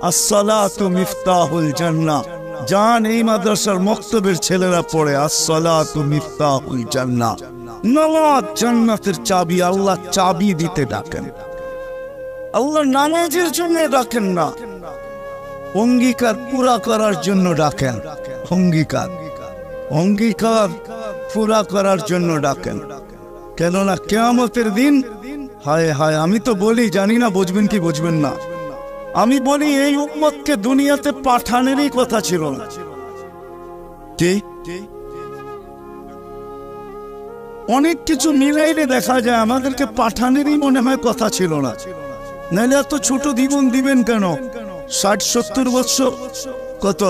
আসসালাতু মিফতাহুল জান্নাহ। জান এই মাদ্রাসার মক্তবের ছেলেরা পড়ে আসসালাতু মিফতাহুল জান্নাহ। নামাজ জান্নাতের চাবি। আল্লাহ চাবি দিতে ডাকেন। আল্লাহ নামাজের জন্য ডাকেন না, অঙ্গীকার পুরা করার জন্য ডাকেন। অঙ্গীকার পুরা করার জন্য ডাকেন। কেননা কিয়ামতের দিন, হায় হায়, আমি তো বলি, জানি না বুঝবেন কি বুঝবেন না, আমি বলি এই উম্মতকে দুনিয়াতে পাঠানেরই কথা ছিল না। অনেক কিছু মিলাইলে দেখা যায় আমাদেরকে পাঠানেরই মনে হয় কথা ছিল না। নাহলে এত ছোট জীবন দিবেন কেন? 60-70 বছর, কত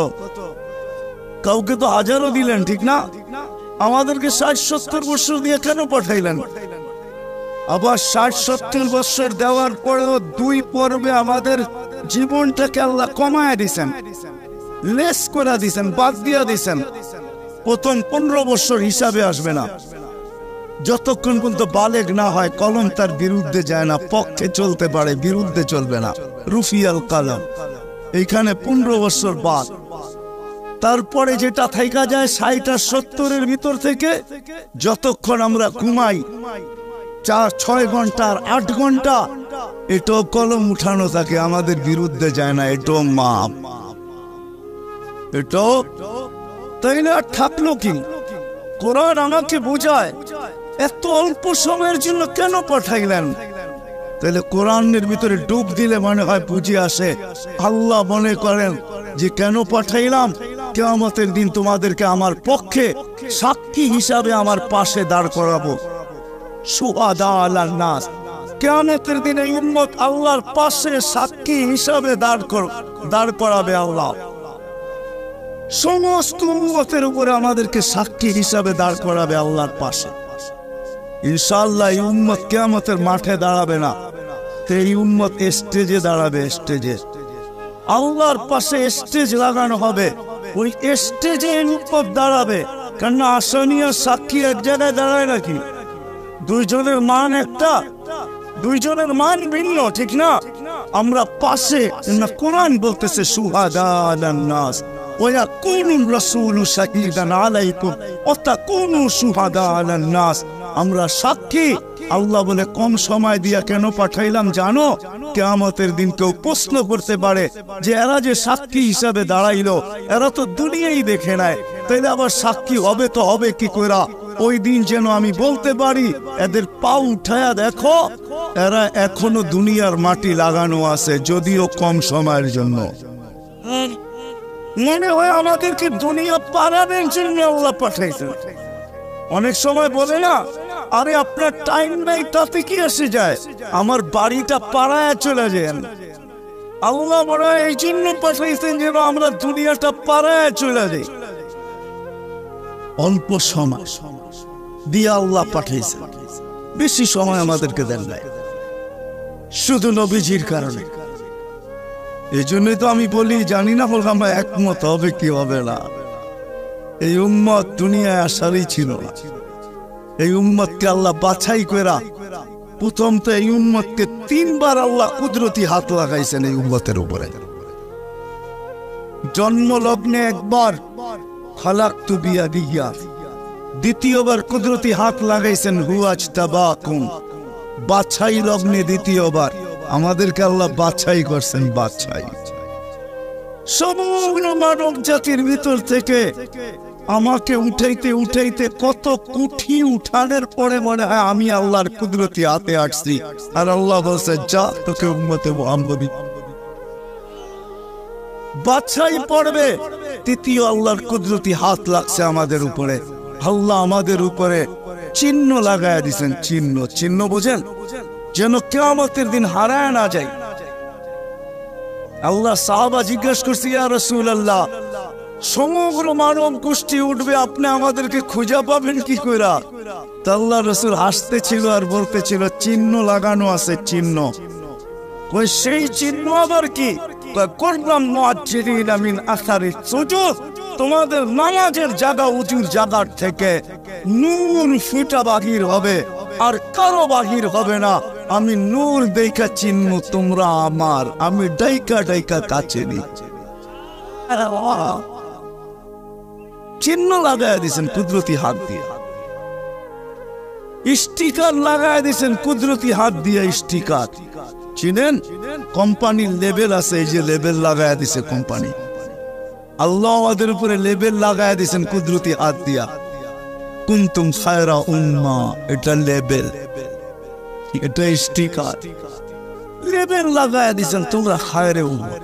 কাউকে তো হাজারও দিলেন, ঠিক না? আমাদেরকে 60-70 বছর দিয়ে কেন পাঠাইলেন? আবার 60-70 বছর দেওয়ার পরেও 2 পর্বে আমাদের জীবনটাকে আল্লাহ কমায় দিছেন, লেস করে দিছেন, বাদ দিয়ে দিছেন। প্রথম 15 বছর হিসাবে আসবে না, যতক্ষণ পর্যন্ত বালেগ না হয়। কলম তার বিরুদ্ধে যায় না, পক্ষে চলতে পারে, বিরুদ্ধে চলবে না। রুফিয়াল কালাম, এইখানে 15 বছর বাদ। তারপরে যেটা থাইকা যায় 60-70-এর ভিতর থেকে, যতক্ষণ আমরা ঘুমাই 4-6 ঘন্টা আর 8 ঘন্টা, এটাও কলম উঠানো থাকে, আমাদের বিরুদ্ধে যায় না, এটাও মাপ। এটাও তাই না? থাকলো কি? কোরআন আমাকে বোঝায় এত অল্প সময়ের জন্য কেন পাঠাইলেন। তাহলে কোরআনের ভিতরে ডুব দিলে মনে হয় বুঝে আসে। আল্লাহ মনে করেন যে কেন পাঠাইলাম, কিয়ামতের দিন তোমাদেরকে আমার পক্ষে সাক্ষী হিসাবে আমার পাশে দাঁড় করাবো। শুহাদা আলান নাস, কিয়ামতের দিনে উম্মত আল্লাহর পাশে সাক্ষী হিসাবে দাঁড় করাবে আল্লাহ। সমস্ত উম্মতের উপরে আমাদেরকে সাক্ষী হিসাবে দাঁড় করাবে আল্লাহর পাশে। ইনশাআল্লাহ এই উম্মত কিয়ামতের মাঠে দাঁড়াবে না, এই উম্মত স্টেজে দাঁড়াবে। স্টেজে আল্লাহর পাশে স্টেজ লাগানো হবে, ওই স্টেজে উম্মত দাঁড়াবে। কেননা আসনীয় সাক্ষী এক জায়গায় দাঁড়ায় নাকি? দুইজনের মান একটা, দুইজনের মান ভিন্ন, ঠিক না? আমরা পাশে, কোরআন বলতেছে শুহাদা আলান নাস ওয়ায়াকুনুর রাসূলু শাহীদান আলাইকুম ওয়াতাকুনু শুহাদা আলান নাস। আমরা সাক্ষী। আল্লাহ বলে কম সময় দিয়া কেন পাঠাইলাম জানো? কিয়ামতের দিন কেউ প্রশ্ন করতে পারে যে এরা যে সাক্ষী হিসাবে দাঁড়াইলো, এরা তো দুনিয়াই দেখে নাই, তাইলে আবার সাক্ষী হবে তো হবে কি কইরা? ওই দিন যেন আমি বলতে পারি এদের পা উঠায়া দেখো, এরা এখনো দুনিয়ার মাটি লাগানো আছে, যদিও কম সময়ের জন্য। মনে হয় আমাদেরকে দুনিয়া পারানোর জন্য আল্লাহ পাঠাইছেন। অনেক সময় বলে না, আরে আপনার টাইম নাই, তাতে কি এসে যায়, আমার বাড়িটা পাড়ায় চলে যান। আল্লাহ বড় এই জন্য পাঠাইছেন যেন আমরা দুনিয়াটা পাড়ায় চলে যাই। অল্প সময় দিয়ে আল্লাহ পাঠাইছেন, বেশি সময় আমাদেরকে দেন নাই, শুধু নবীজির কারণে। এই জন্যই তো আমি বলি, জানি না বললাম আমরা একমত হবে কি হবে না। এই উম্মত দুনিয়ায় আসারই ছিল না। এই উম্মতকে আল্লাহ বাছাই করা, প্রথম তো এই উম্মতকে 3 বার আল্লাহ কুদরতি হাত লাগাইছেন এই উম্মতের উপরে। জন্মলগ্নে একবার খালাকতু বিয়াদিয়া, দ্বিতীয়বার কুদরতি হাত লাগাইছেন হুয়াজতাবাকুম, বাছাই লগ্নে দ্বিতীয়বার আমাদেরকে আল্লাহ বাছাই করছেন। বাছাই সমগ্র মানব জাতির ভিতর থেকে আমাকে উঠাইতে উঠাইতে কত কুঠি উঠানোর পরে মনে হয় আমি আল্লাহর কুদরতি হাতে আসছি, আর আল্লাহ বলছে যা তোকে উম্মতে মুহাম্মদী বাছাই পড়বে। তৃতীয় আল্লাহর কুদরতি হাত লাগছে আমাদের উপরে। আল্লাহ আমাদের উপরে চিহ্ন লাগায় দিয়েছেন। চিহ্ন, চিহ্ন বোঝেন, যেন কিয়ামতের দিন হারায় না যায়। আল্লাহ সাহাবা জিজ্ঞাসা করছে, ইয়া রাসূলুল্লাহ, সমগ্র মানব গোষ্ঠী উঠবে, আপনি আমাদেরকে খুঁজে পাবেন কি কইরা? তা আল্লাহ রাসূল হাসতেছিল আর বলতেছিল চিহ্ন লাগানো আছে। চিহ্ন কই? সেই চিহ্ন আবার কি? করলাম মুআজ্জিরিনা মিন আসারিস সুজুদ, তোমাদের নামাজের জায়গা উঁচুর জায়গার থেকে নূর ফিটা বাহির হবে, আর কারো বাহির হবে না। আমি নূর দেখা চিনমু তোমরা আমার, আমি ডাইকা ডাইকা কাছে নিচ্ছি। চিহ্ন লাগায় দিয়েছেন কুদরতি হাত দিয়ে, স্টিকার লাগায় দিয়েছেন কুদরতি হাত দিয়ে। স্টিকার চিনেন? কোম্পানির লেবেল আছে, এই যে লেবেল লাগায় দিছে কোম্পানি। আল্লাহ আমাদের উপরে লেবেল লাগায় দিয়েছেন কুদরতি হাত দিয়া। কুনতুম খায়রা উম্মা, এটা লেবেল, এটা স্টিকার, লেবেল লাগায় দিয়েছেন তোমরা খায়রে উম্মা।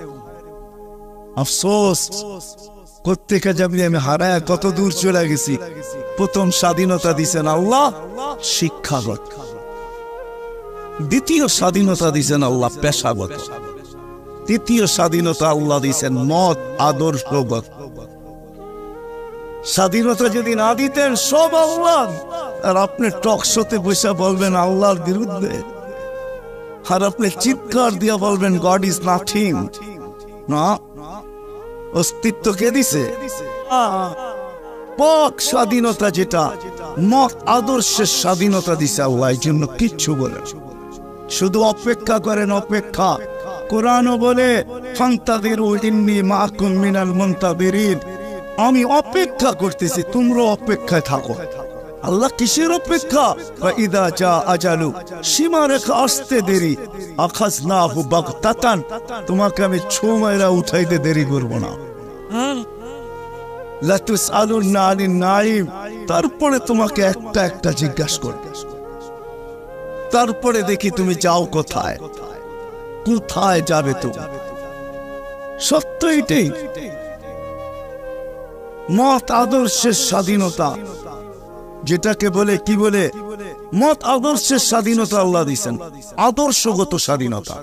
আফসোস কোত্থেকে যাবি আমি হারায় কত দূর চলে গেছি। প্রথম স্বাধীনতা দিছেন আল্লাহ শিক্ষাগত, দ্বিতীয় স্বাধীনতা দিছেন আল্লাহ পেশাগত, তৃতীয় স্বাধীনতা আল্লাহ দিছেন মত আদর্শগত। স্বাধীনতা যদি না দিতেন সব আল্লাহ, আর আপনি টক শোতে বসে বলবেন আল্লাহর বিরুদ্ধে, আর আপনি চিৎকার দিয়ে বলবেন গড ইজ নাথিং। না, অস্তিত্ব কে দিছে? পক স্বাধীনতা, যেটা মত আদর্শের স্বাধীনতা দিছে আল্লাহ। এই জন্য কিচ্ছু বলেন, শুধু অপেক্ষা করেন, অপেক্ষা। কোরআনও বলে ফান্তাযিরু ইন্নী মাআকুম মিনাল মুনতাযিরিন, আমি অপেক্ষা করতেছি, তোমরা অপেক্ষায় থাকো। আল্লাহ কিসের অপেক্ষা? ইদা জা আজালু, সীমারেখা আসতে দেরি, আখাযনাহু বাগতাতান, তোমাকে আমি ছো মাইরা উঠাইতে দেরি করব না। লা তুসআলুনা আনিন নাঈম, তারপরে তোমাকে একটা একটা জিজ্ঞাসা করব, তারপরে দেখি তুমি যাও কোথায়, কোথায় যাবে তুমি। সত্য এটাই, মত আদর্শের স্বাধীনতা, যেটাকে বলে কি বলে মত আদর্শের স্বাধীনতা আল্লাহ দিয়েছেন, আদর্শগত স্বাধীনতা।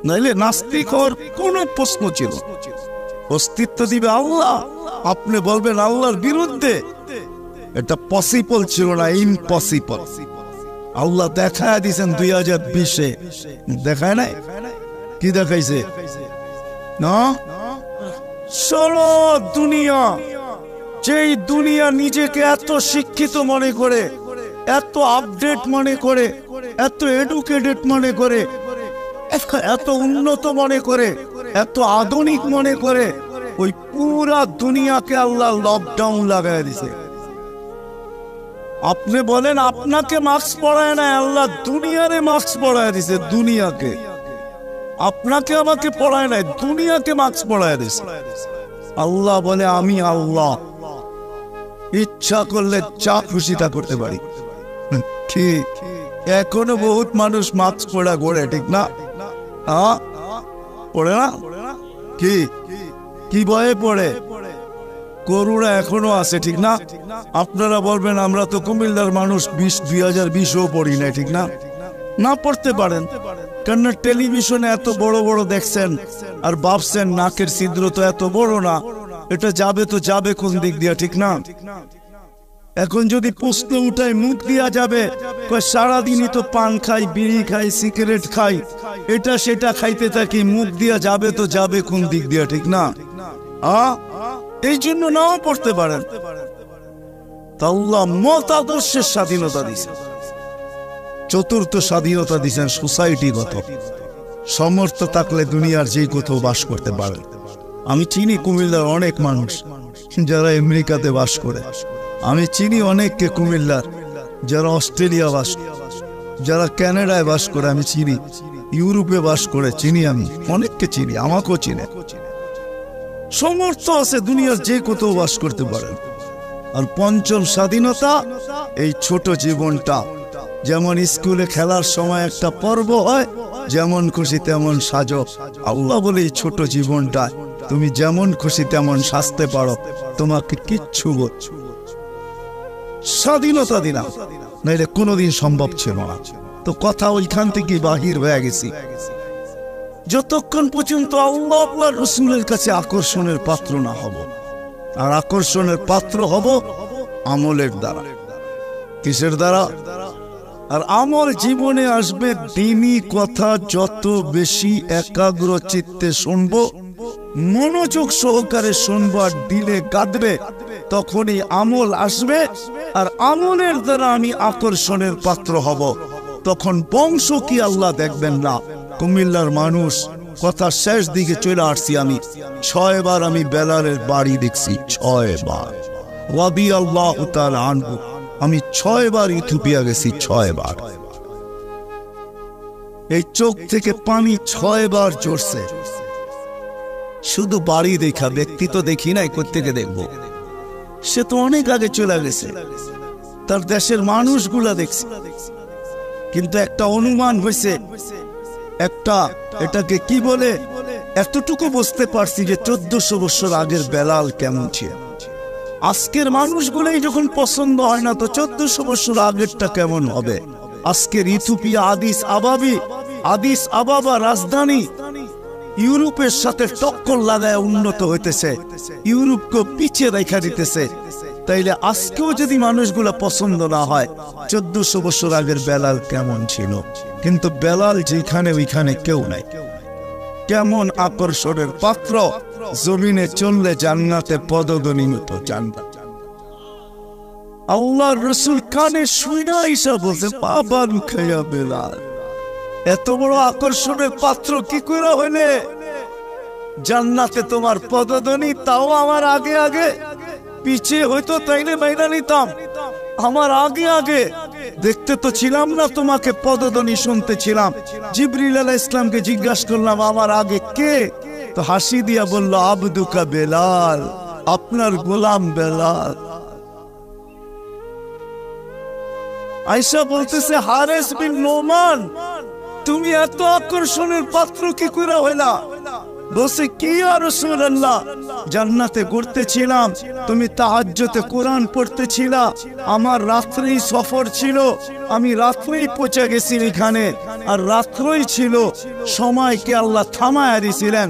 নাইলে নাস্তিক হওয়ার কোন প্রশ্ন ছিল? অস্তিত্ব দিবে আল্লাহ, আপনি বলবেন আল্লাহর বিরুদ্ধে, এটা পসিবল ছিল না, ইম্পসিবল। আল্লাহ দেখায় দিয়েছেন 2020-এ, দেখায় নাই? কি দেখাইছে? না, চলো দুনিয়া, যেই দুনিয়া নিজেকে এত শিক্ষিত মনে করে, এত আপডেট মনে করে, এত এডুকেটেড মনে করে, এত উন্নত মনে করে, এত আধুনিক মনে করে, ওই পুরা দুনিয়াকে আল্লাহ লকডাউন লাগায় দিছে। আপনি বলেন আপনাকে মাস্ক পরায় না, আল্লাহ দুনিয়ারে মাস্ক পরায় দিছে, দুনিয়াকে। আপনাকে আমাকে পড়ায় নাই, দুনিয়াকে মাস্ক পরায় দিছে। আল্লাহ বলে আমি আল্লাহ, ইচ্ছা করলে যা খুশি তা করতে পারি। কি এখনো বহুত মানুষ মাস্ক পড়া ঘোরে, ঠিক না? পড়ে না? কি কি ভয়ে পড়ে? করুণা এখনো আছে, ঠিক না? আপনারা বলবেন আমরা তো কুমিল্লার মানুষ, 2020-ও পড়ি না, ঠিক না? না পড়তে পারেন, কেন টেলিভিশনে এত বড় বড় দেখছেন আর ভাবছেন নাকের ছিদ্র তো এত বড় না, এটা যাবে তো যাবে কোন দিক দিয়া, ঠিক না? এখন যদি প্রশ্ন উঠায় মুখ দিয়া যাবে, সারাদিনই তো পান খাই, বিড়ি খাই, সিগারেট খাই, এটা সেটা খাইতে থাকি, মুখ দিয়া যাবে তো যাবে কোন দিক দিয়া, ঠিক না? এই জন্য নাও পড়তে পারেন। আল্লাহ মত আদর্শের স্বাধীনতা দিয়েছেন। চতুর্থ স্বাধীনতা দিয়েছেন সোসাইটিগত, সমর্থ থাকলে দুনিয়ার যে কোথাও বাস করতে পারে। আমি চিনি কুমিল্লার অনেক মানুষ যারা আমেরিকাতে বাস করে, আমি চিনি অনেককে কুমিল্লার যারা অস্ট্রেলিয়া বাস, যারা কানাডায় বাস করে, আমি চিনি ইউরোপে বাস করে, চিনি আমি অনেককে চিনি, আমাকেও চিনে। সমর্থ আছে, দুনিয়ার যে কোথাও বাস করতে পারেন। আর পঞ্চম স্বাধীনতা, এই ছোট জীবনটা, যেমন স্কুলে খেলার সময় একটা পর্ব হয়, যেমন খুশি তেমন সাজো। আল্লাহ বলে এই ছোট জীবনটা তুমি যেমন খুশি তেমন সাজতে পারো, তোমাকে কিচ্ছু স্বাধীনতা দিলাম, নাইলে কোনোদিন সম্ভব ছিল না। তো কথা ওইখান থেকে বাহির হয়ে গেছি। যতক্ষণ পর্যন্ত আল্লাহ আল্লাহর রাসূলের কাছে আকর্ষণের পাত্র না হব, আর আকর্ষণের পাত্র হব আমলের দ্বারা। কিসের দ্বারা? আর আমল জীবনে আসবে দ্বীনি কথা যত বেশি একাগ্র চিত্তে শুনবো, মনোযোগ সহকারে শুনবো আর দিলে গাদবে, তখনই আমল আসবে। আর আমলের দ্বারা আমি আকর্ষণের পাত্র হব। তখন বংশ কি আল্লাহ দেখবেন না? কুমিল্লার মানুষ, কথা শেষ দিকে চলে আসছি আমি। 6 বার আমি বেলালের বাড়ি দেখছি, 6 বার। রাদিয়াল্লাহু তাআলা আনহু। আমি 6 বার ইথিওপিয়া গেছি, 6 বার। এই চোখ থেকে পানি 6 বার ঝরছে। শুধু বাড়ি দেখা, ব্যক্তি তো দেখি নাই, কোত্থেকে দেখবো? সে তো অনেক আগে চলে গেছে, তার দেশের মানুষগুলা দেখছি। কিন্তু একটা অনুমান হয়েছে, একটা এটাকে কি বলে, এতটুকু বুঝতে পারছি যে 1400 বছর আগের বেলাল কেমন ছিল। আজকের মানুষগুলোই যখন পছন্দ হয় না, তো 1400 বছর আগেরটা কেমন হবে? আজকের ইথিওপিয়া আদিস আবাবা রাজধানী ইউরোপের সাথে টক্কর লাগায় উন্নত হইতেছে, ইউরোপকে পিছিয়ে রেখা দিতেছে। তাইলে আজকেও যদি মানুষগুলা পছন্দ না হয়, 1400 বছর আগের বেলাল কেমন ছিল? কিন্তু বেলাল যেখানে ওইখানে কেউ নাই। কেমন আকর্ষণের পাত্র, জমিনে চললে জান্নাতে পদধ্বনি মতো জান্নাত। আল্লাহর রাসূল কানে শুনা ঈসা বলছে, বাবা লুকাইয়া বেলাল এত বড় আকর্ষণের পাত্র কি করে হইলে জান্নাতে তোমার পদধ্বনি? তাও আমার আগে আগে, পিছিয়ে হয়তো তাইলে মাইনা নিতাম। আমার আগে আগে দেখতে তো ছিলাম না, তোমাকে পদধ্বনি শুনতে ছিলাম। জিবরিল আলাইহিস সালামকে জিজ্ঞাসা করলাম, আমার আগে কে? তো হাসি দিয়া বলল, আবদুকা বেলাল, আপনার গোলাম বেলাল। আয়েশা বলতেছে, হারেস বিন নোমান, তুমি এত আকর্ষণের পাত্র কি করে হইলা? বলছে, কি ইয়া রাসূলুল্লাহ, জান্নাতে ঘুরতেছিলাম, তুমি তাহাজ্জুদে কোরআন পড়তেছিলা, আমার রাত্রেই সফর ছিল, আমি রাত্রেই পৌঁছে গেছি এখানে, আর রাত্রই ছিল, সময়কে আল্লাহ থামায়া দিয়েছিলেন,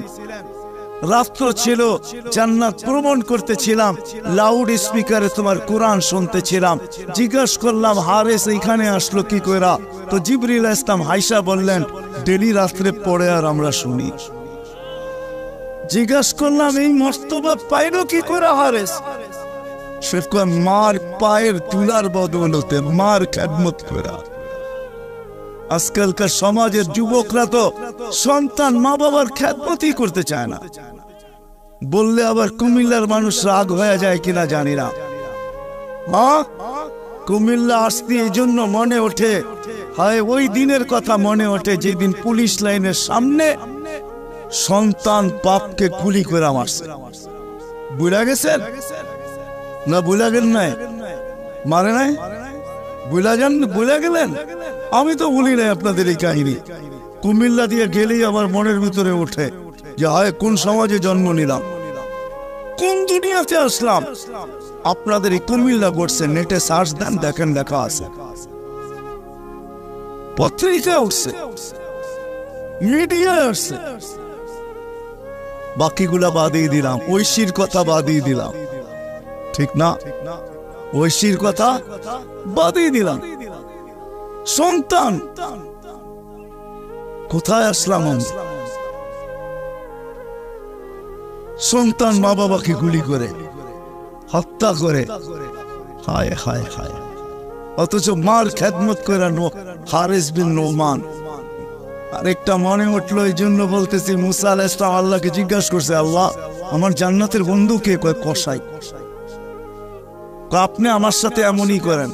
রাত্র ছিল, জান্নাত ভ্রমণ করতেছিলাম, লাউড স্পিকারে তোমার কোরআন শুনতেছিলাম। জিজ্ঞাসা করলাম, হারেস এখানে আসলো কি কইরা? তো জিবরিল আলাইহিস সালাম হাইসা বললেন, ডেলি রাত্রে পড়ে আর আমরা শুনি। জিজ্ঞাসা করলাম, এই মর্তবা পাইলো কি করে হারেস? সে কয়, মার পায়ের তুলার বদৌলতে, মার খেদমত করা। আজকালকার সমাজের যুবকরা তো সন্তান মা বাবার খেদমতই করতে চায় না। বললে আবার কুমিল্লার মানুষ রাগ হয়ে যায় কিনা জানি না। কুমিল্লা আসতে এই জন্য মনে ওঠে, হয় ওই দিনের কথা মনে ওঠে যেদিন পুলিশ লাইনের সামনে সন্তান বাপকে গুলি করে মারছে। বুঝা গেছেন না? বুঝা গেল নাই? মারে নাই? বুঝা গেলেন? আমি তো বলি নাই আপনাদের এই কাহিনী। কুমিল্লা দিয়ে গেলেই আমার মনের ভিতরে ওঠে যে হয় কোন সমাজে জন্ম নিলাম, কোন দুনিয়াতে আসলাম। আপনাদের এই কুমিল্লা ঘটছে, নেটে সার্চ দেন, দেখেন, লেখা আছে, পত্রিকা উঠছে, মিডিয়া আসছে। বাকিগুলা বাদই দিলাম, ঐশীর কথা বাদই দিলাম, ঠিক না? ঐশীর কথা বাদই দিলাম। সন্তান কোথায় আসলাম? সন্তান মা বাবাকে গুলি করে হত্যা করে, হায় হায় হায়, অথচ মার খেদমত করে হারেস বিন নোমান। আরেকটা মনে উঠলো, এই জন্য বলতেছি, মুসা আলাইহিস সালাম আল্লাহকে জিজ্ঞাসা করছে, আল্লাহ আমার জান্নাতের বন্ধু কে? কয় কসাই। আপনি আমার সাথে এমনই করেন,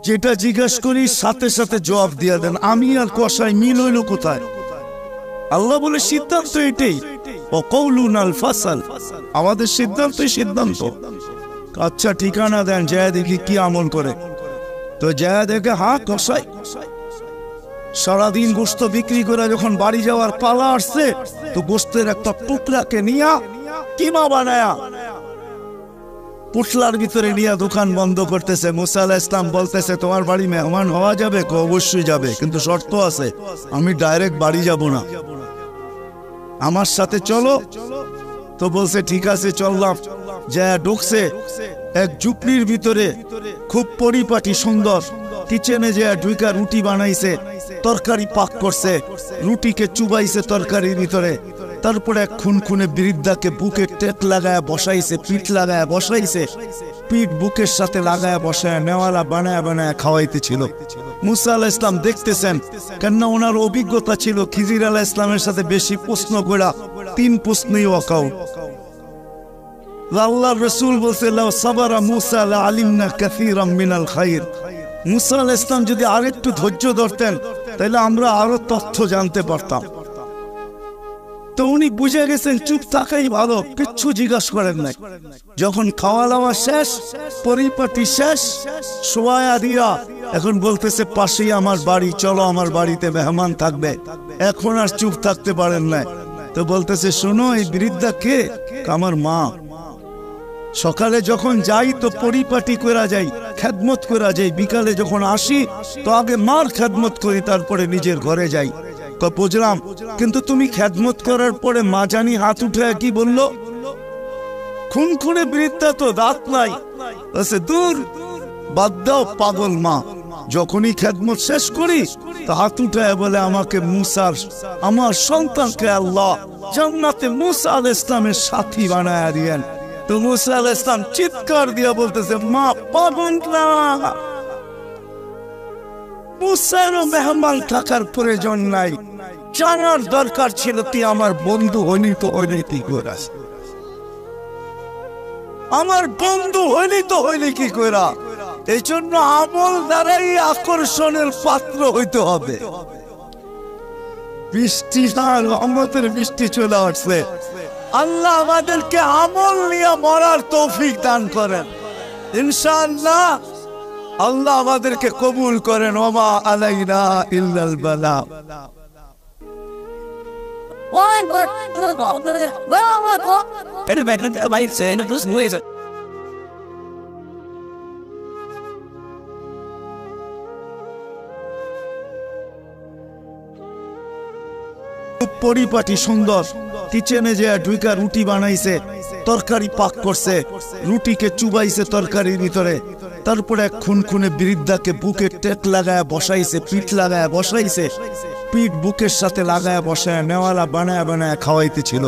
যেটা জিজ্ঞাসা করি সাথে সাথে জবাব দিয়ে দেন। আমি আর কসাই মিল হইল কোথায়? আল্লাহ বলে, সিদ্ধান্ত এটাই, ওয়াকাউলুনাল ফাসাল, আমাদের সিদ্ধান্তই সিদ্ধান্ত। আচ্ছা ঠিকানা দেন, যায় দেখি কি আমল করে। তো যায় দেখে, হ্যাঁ কসাই। সারাদিন গোস্ত বিক্রি করে যখন বাড়ি যাওয়ার পালা আসছে, তো গোস্তের একটা টুকরাকে নিয়া কিমা বানায়া পুটলার ভিতরে নিয়ে দোকান বন্ধ করতেছে। মুসা আলাইহিস সালাম বলতেছে, তোমার বাড়ি মেহমান হওয়া যাবে? অবশ্যই যাবে, কিন্তু শর্ত আছে, আমি ডাইরেক্ট বাড়ি যাব না, আমার সাথে চলো। তো বলছে, ঠিক আছে চললাম। যা ঢুকছে এক ঝুপড়ির ভিতরে, খুব পরিপাটি সুন্দর। কিচেনে যে ঢুইকা রুটি বানাইছে, তরকারি পাক করছে, রুটিকে চুবাইছে তরকারির ভিতরে, তারপরে এক খুনখুনে বৃদ্ধাকে বুকে টেক লাগায় বসাইছে, পিঠ লাগায় বসাইছে, পিঠ বুকের সাথে লাগায় বসায় নেওয়ালা বানায় বানায় খাওয়াইতেছিল। মুসা আলাইহিস সালাম দেখতেছেন, কেননা ওনার অভিজ্ঞতা ছিল খিজির আলাইহিস সালামের সাথে বেশি প্রশ্ন করা, 3 প্রশ্নই ওয়াকাউ। আল্লাহর রাসূল বলছে, লাউ সাবারা মুসা লা আলিমনা কাসীরাম মিনাল খায়র। মুসা আলাইহিস সালাম যদি আরেকটু ধৈর্য ধরতেন তাহলে আমরা আরো তথ্য জানতে পারতাম। তো উনি বুঝে গেছেন চুপ থাকাই ভালো, কিচ্ছু জিজ্ঞাসা করেন নাই। যখন খাওয়া দাওয়া শেষ, পরিপাটি শেষ, শোয়া দিয়া এখন বলতেছে পাশেই আমার বাড়ি, চলো আমার বাড়িতে মেহমান থাকবে। এখন আর চুপ থাকতে পারেন না, তো বলতেছে শোনো এই বৃদ্ধা কে? আমার মা। সকালে যখন যাই তো পরিপাটি করা যাই, খেদমত করা যাই, বিকালে যখন আসি তো আগে মার খেদমত করি, তারপরে নিজের ঘরে যাই। বুঝলাম, কিন্তু তুমি খেদমত করার পরে মা জানি হাত উঠে কি বললো? খুনখুনে বৃদ্ধা তো দাঁত নাই, দূর বাদ দাও পাগল মা। যখনই খেদমত শেষ করি তো হাত উঠায় বলে আমাকে মুসার, আমার সন্তানকে আল্লাহ জান্নাতে মুসা আলাইহিস সালামের সাথী বানায় দিয়েন। তো মুসা আলাইহিস সালাম চিৎকার দিয়া বলতেছে, মা পাগল না, মুসারও মেহমান থাকার প্রয়োজন নাই, জানার দরকার ছিল তুই আমার বন্ধু হইনি তো হইনি কি করাস, আমার বন্ধু হইনি তো হইনি কি করা। এই জন্য আমল দ্বারাই আকর্ষণের পাত্র হইতে হবে। বৃষ্টি আর রহমতের বৃষ্টি চলে আসছে। আল্লাহ আমাদেরকে আমল নিয়ে মরার তৌফিক দান করেন ইনশাআল্লাহ। আল্লাহ আমাদেরকে কবুল করেন। ওমা আলাইনা ইল্লাল বালা। পরিপাটি সুন্দর কিচেনে যে ঢুইকা রুটি বানাইছে, তরকারি পাক করছে, রুটিকে চুবাইছে তরকারির ভিতরে, তারপরে এক খুনখুনে বৃদ্ধাকে বুকে টেক লাগায় বসাইছে, পিঠ লাগায় বসাইছে, পিঠ বুকের সাথে লাগায় বসায় নেওয়ালা বানায় বানায় খাওয়াইতেছিল।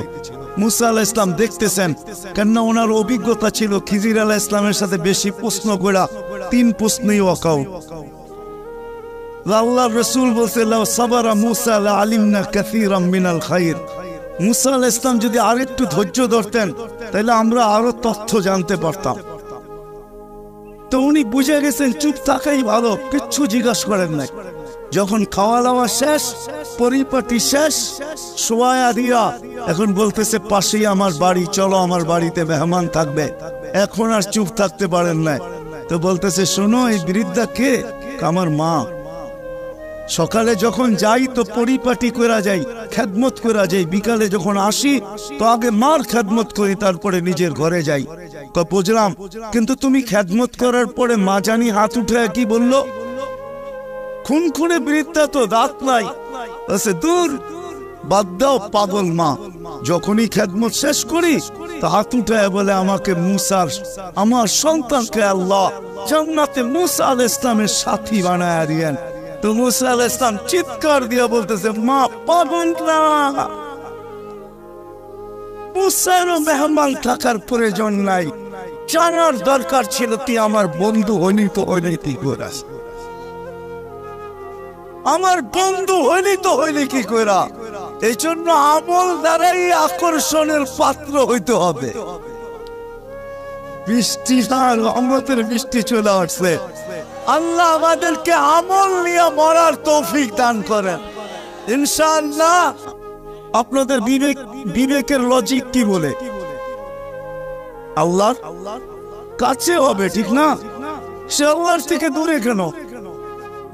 মুসা আলাইহিস সালাম দেখতেছেন, কেননা ওনার অভিজ্ঞতা ছিল খিজির আলাইহিস সালামের সাথে বেশি প্রশ্ন করা, 3 প্রশ্নই ওয়াকাউ। আল্লাহর রাসূল বলছে, লাউ সাবারা মুসা লা আলিমনা কাসীরাম মিনাল খায়র। মুসা আলাইহিস সালাম যদি আরেকটু ধৈর্য ধরতেন তাহলে আমরা আরো তথ্য জানতে পারতাম। তো উনি বুঝে গেছেন চুপ থাকাই ভালো, কিচ্ছু জিজ্ঞাসা করেন নাই। যখন খাওয়া দাওয়া শেষ, পরিপাটি শেষ, শোয়া দিয়া এখন বলতেছে পাশেই আমার বাড়ি, চলো আমার বাড়িতে মেহমান থাকবে। এখন আর চুপ থাকতে পারেন না, তো বলতেছে শোনো এই বৃদ্ধা কে? আমার মা। সকালে যখন যাই তো পরিপাটি করা যাই, খেদমত করা যাই, বিকালে যখন আসি তো আগে মার খেদমত করি, তারপরে নিজের ঘরে যাই। বুঝলাম, কিন্তু তুমি খেদমত করার পরে মা জানি হাত উঠে কি বললো? খুনখুনে বৃদ্ধা তো দাঁত নাই, দূর বাদ দাও পাগল মা। যখনই খেদমত শেষ করি তো হাত উঠায় বলে আমাকে মুসার, আমার সন্তানকে আল্লাহ জান্নাতে মুসা আলাইহিস সালামের সাথী বানায় দিয়েন। তো মুসা আলাইহিস সালাম চিৎকার দিয়া বলতেছে, মা পাগল না, মুসারও মেহমান থাকার প্রয়োজন নাই, জানার দরকার ছিল তুই আমার বন্ধু হইনি তো হইনি কি করাস, আমার বন্ধু হইনি তো হইনি কি করা। এই জন্য আমল দ্বারাই আকর্ষণের পাত্র হইতে হবে। বৃষ্টি আর রহমতের বৃষ্টি চলে আসছে। আল্লাহ আমাদেরকে আমল নিয়ে মরার তৌফিক দান করেন ইনশাআল্লাহ। আপনাদের বিবেকের লজিক কি বলে? আল্লাহর কাছে হবে, ঠিক না? সে আল্লাহর থেকে দূরে কেন?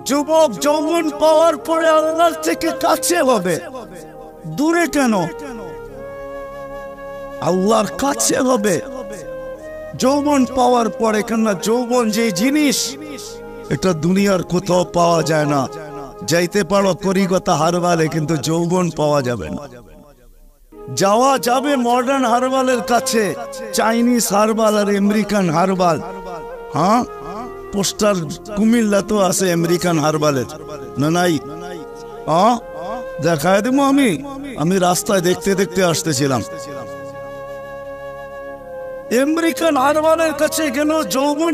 যুবক যৌবন পাওয়ার পরে আল্লাহর থেকে কাছে হবে, দূরে কেন? আল্লাহর কাছে হবে যৌবন পাওয়ার পরে, কেননা যৌবন যে জিনিস এটা দুনিয়ার কোথাও পাওয়া যায় না। যাইতে পারো কলিকাতা হারবালে, কিন্তু যৌবন পাওয়া যাবে না। যাওয়া যাবে মডার্ন হারবালের কাছে, চাইনিজ হারবাল আর আমেরিকান হারবাল। হ্যাঁ, পোস্টার কুমিল্লা তো আছে আমেরিকান হারবালের, না নাই? দেখায় দেবো আমি। আমি রাস্তায় দেখতে দেখতে আসতেছিলাম, আমেরিকান আরমানের কাছে গেল, যৌবন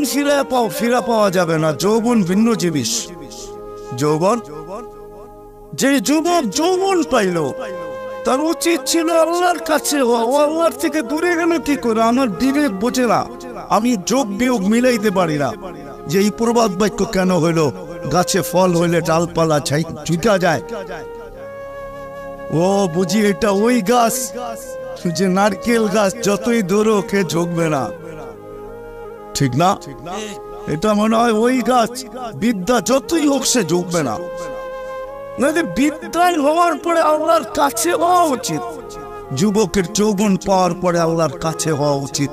ফিরা পাওয়া যাবে না। যৌবন ভিন্ন জিনিস। যৌবন, যে যুবক যৌবন পাইল তার উচিত ছিল আল্লাহর কাছে। আল্লাহর থেকে দূরে গেল কি করে? আমার দিনে বোঝে না, আমি যোগ বিয়োগ মিলাইতে পারি না যে এই প্রবাদ বাক্য কেন হইল, গাছে ফল হইলে ডালপালা ঝুঁকা যায়। ও বুঝি এটা ওই গাছ যে নারকেল গাছ, যতই দূরো কে ঝুঁকবে না, ঠিক না? এটা মনে হয় ওই গাছ, বিদ্যা যতই হোক সে ঝুঁকবে না। বিদ্যায় হওয়ার পরে আল্লাহর কাছে হওয়া উচিত। যুবকের যৌবন পাওয়ার পরে আল্লাহর কাছে হওয়া উচিত।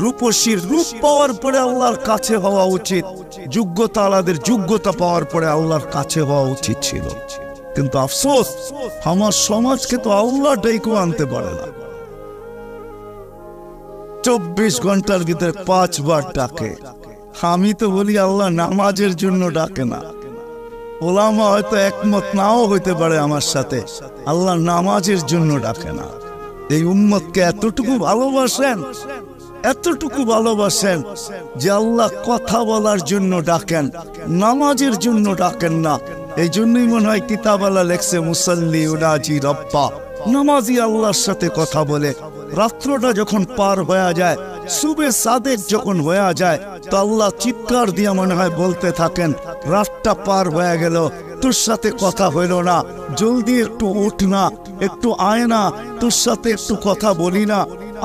রূপসীর রূপ পাওয়ার পরে আল্লাহর কাছে হওয়া উচিত। যোগ্যতা আলাদের যোগ্যতা পাওয়ার পরে আল্লাহর কাছে হওয়া উচিত ছিল। কিন্তু আফসোস, আমার সমাজকে তো আল্লাহ ডাইকো আনতে পারে না। 24 ঘন্টার ভিতরে 5 বার ডাকে। আমি তো বলি আল্লাহ নামাজের জন্য ডাকে না। ওলামা হয়তো একমত নাও হইতে পারে আমার সাথে, আল্লাহ নামাজের জন্য ডাকে না। এই উম্মতকে এতটুকু ভালোবাসেন, এতটুকু ভালোবাসেন যে আল্লাহ কথা বলার জন্য ডাকেন, নামাজের জন্য ডাকেন না। এই জন্যই মনে হয় কিতাবালা লেখছে মুসাল্লি উনাজি রব্বা, নামাজি আল্লাহর সাথে কথা বলে। রাত্রটা যখন পার হয়ে যায়, সুবে সাদেক যখন হয়ে যায়, তো আল্লাহ চিৎকার দিয়ে মনে হয় বলতে থাকেন, রাতটা পার হয়ে গেল, তোর সাথে কথা হইল না, জলদি একটু উঠ না, একটু আয় না, তোর সাথে একটু কথা বলি না।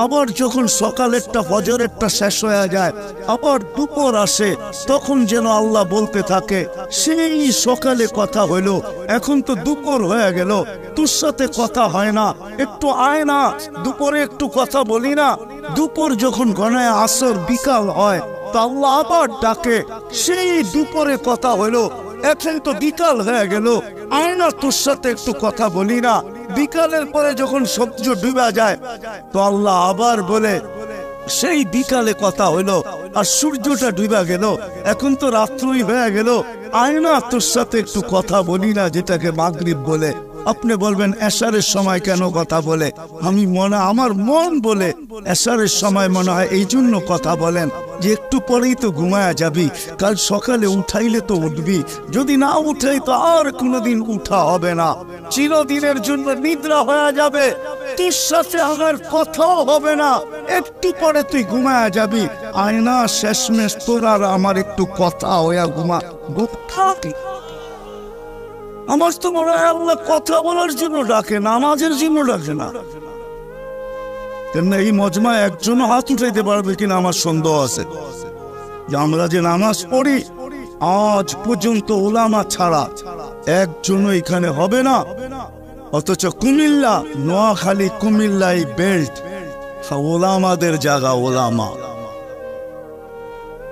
আবার যখন সকালেরটা ফজরেরটা শেষ হয়ে যায়, আবার দুপুর আসে, তখন যেন আল্লাহ বলতে থাকে, সেই সকালে কথা হইল, এখন তো দুপুর হয়ে গেল, তোর সাথে কথা হয় না, একটু আয় না, দুপুরে একটু কথা বলি না। দুপুর যখন গণায় আসর বিকাল হয়, তা আল্লাহ আবার ডাকে, সেই দুপুরে কথা হইল, এখন তো বিকাল হয়ে গেল, আয় না, তোর সাথে একটু কথা বলি না। বিকালের পরে যখন সূর্য ডুবে যায়, তো আল্লাহ আবার বলে, সেই বিকালে কথা হইলো আর সূর্যটা ডুবে গেল, এখন তো রাত্রই হয়ে গেল, আয় না, তোর সাথে একটু কথা বলি না, যেটাকে মাগরিব বলে। আপনি বলবেন এশারের সময় কেন কথা বলে? আমার মন বলে এশারের সময় মনে হয় এই জন্য কথা বলেন যে একটু পরেই তো ঘুমায়া যাবি, কাল সকালে উঠাইলে তো উঠবি, যদি না উঠাই তো আর কোনোদিন উঠা হবে না, চিরদিনের জন্য নিদ্রা হয়ে যাবে, তোর সাথে আমার কথাও হবে না, একটু পরে তুই ঘুমায়া যাবি, আয় না, শেষমেশ তোর আর আমার একটু কথা হইয়া ঘুমা। আমার তো মনে হয় আল্লাহ কথা বলার জন্য ডাকে, নামাজের জন্য ডাকে না। এই মজমায় একজনও হাত উঠাইতে পারবে কিনা আমার সন্দেহ আছে যে আমরা যে নামাজ পড়ি, আজ পর্যন্ত ওলামা ছাড়া একজনও এখানে হবে না। অথচ কুমিল্লা, নোয়াখালী, কুমিল্লা এই বেল্ট ওলামাদের জায়গা। ওলামা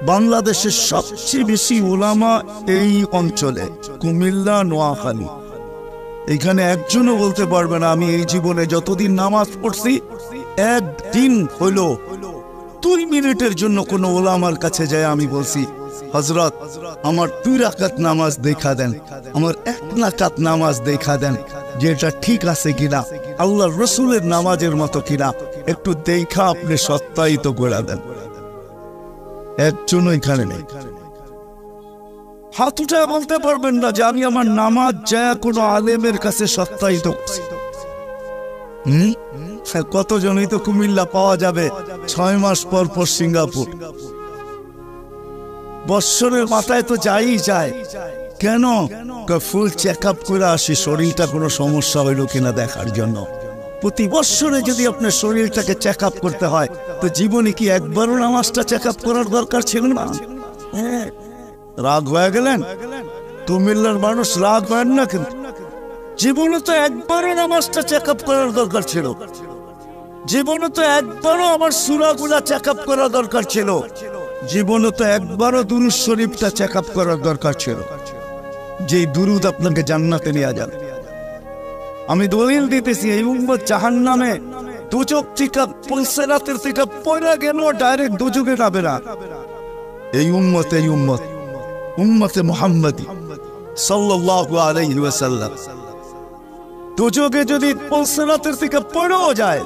বাংলাদেশের সবচেয়ে বেশি ওলামা এই অঞ্চলে, কুমিল্লা, নোয়াখালী। এখানে একজনও বলতে পারবে না আমি এই জীবনে যতদিন নামাজ পড়ছি একদিন হলো 2 মিনিটের জন্য কোনো ওলামার কাছে যায় আমি বলছি, হযরত আমার 2 রাকাত নামাজ দেখা দেন, আমার 1 রাকাত নামাজ দেখা দেন, যে এটা ঠিক আছে কিনা, আল্লাহর রাসূলের নামাজের মতো কিনা, একটু দেখা আপনি সত্যায়িত করে দেন। একজনও এখানে নেই। হাত উঠে বলতে পারবেন না যে আমি আমার নামাজ যায় কোনো আলেমের কাছে সত্যায়িত করছি। কতজনই তো কুমিল্লা পাওয়া যাবে 6 মাস পর পর সিঙ্গাপুর, বৎসরের মাথায় তো যাই যায়। কেন? ফুল চেক আপ করে আসি, শরীরটা কোনো সমস্যা হইল কিনা দেখার জন্য। প্রতি বৎসরে যদি আপনার শরীরটাকে চেক আপ করতে হয়, তো জীবনে কি একবারও নামাজটা চেক আপ করার দরকার ছিল না? রাগ হয়ে গেলেন? কুমিল্লার মানুষ রাগ হয় না, কিন্তু জীবনে তো একবারও নামাজটা চেক আপ করার দরকার ছিল। জীবনে তো একবারও আমার সূরাগুলা চেক আপ করার দরকার ছিল। জীবনে তো একবারও দুরূদ শরীফটা চেক আপ করার দরকার ছিল, যে দুরূদ আপনাকে জান্নাতে নিয়ে যাবে। আমি দলিল দিতেছি, এই উম্মত জাহান্নামে দুজক থেকে পুলসেরাতের থেকে পয়রা গেল, ডাইরেক্ট দুজকে যাবে না। এই উম্মতে মুহাম্মাদি সাল্লাল্লাহু আলাইহি ওয়াসাল্লাম দুযোগে যদি পুলসিরাতের থেকে পড়েও যায়